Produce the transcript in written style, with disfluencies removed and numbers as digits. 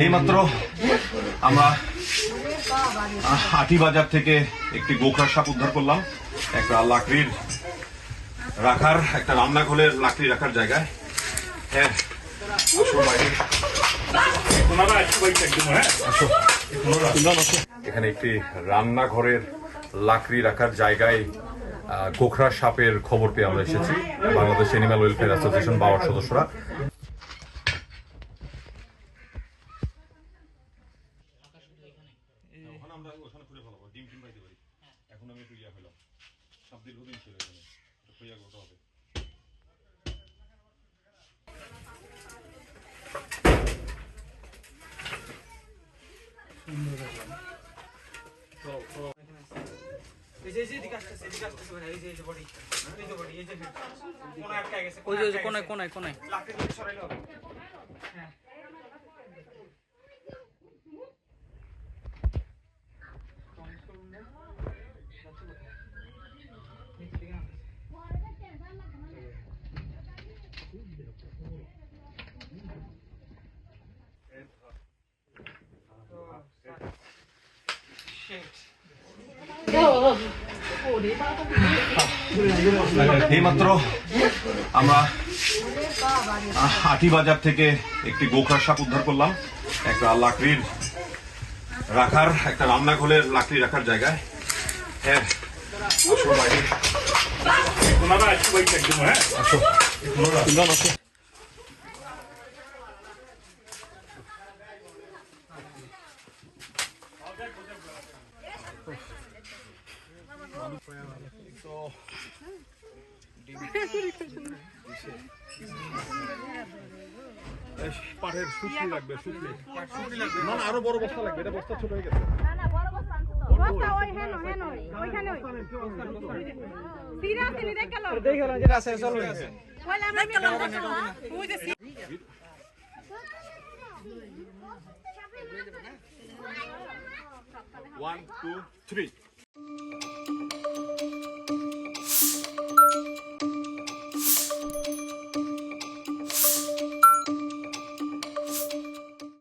এইমাত্র আমরা আটিবাজার থেকে একটি গোখরা সাপ উদ্ধার করলাম। একটা লাকড়ির রাখার, একটা রান্নাঘরের লাকড়ি রাখার জায়গায়। হ্যাঁ, এখানে একটি রান্নাঘরের লাকড়ি রাখার জায়গায় গোখরা সাপের খবর পেয়ে আমরা এসেছি। বাংলাদেশ এনিম্যাল ওয়েলফেয়ার অ্যাসোসিয়েশন বাওয়ার সদস্যরা। এখন আমি একটু ইয়া হলাম, সাপ দীর্ঘদিন ছিল এখানে, হইয়া গোটা হবে। কোনায় এইমাত্র আমরা আটিবাজার থেকে একটি গোখরা সাপ উদ্ধার করলাম। একটা লাকড়ির রাখার, একটা রান্নাঘরের লাকড়ি রাখার জায়গায়। হ্যাঁ, পাটের শুকনি লাগবে, শুকনি না, আরো বড় বস্তা লাগবে। এটা বস্তা ছোট হয়ে গেছে। One, two, three.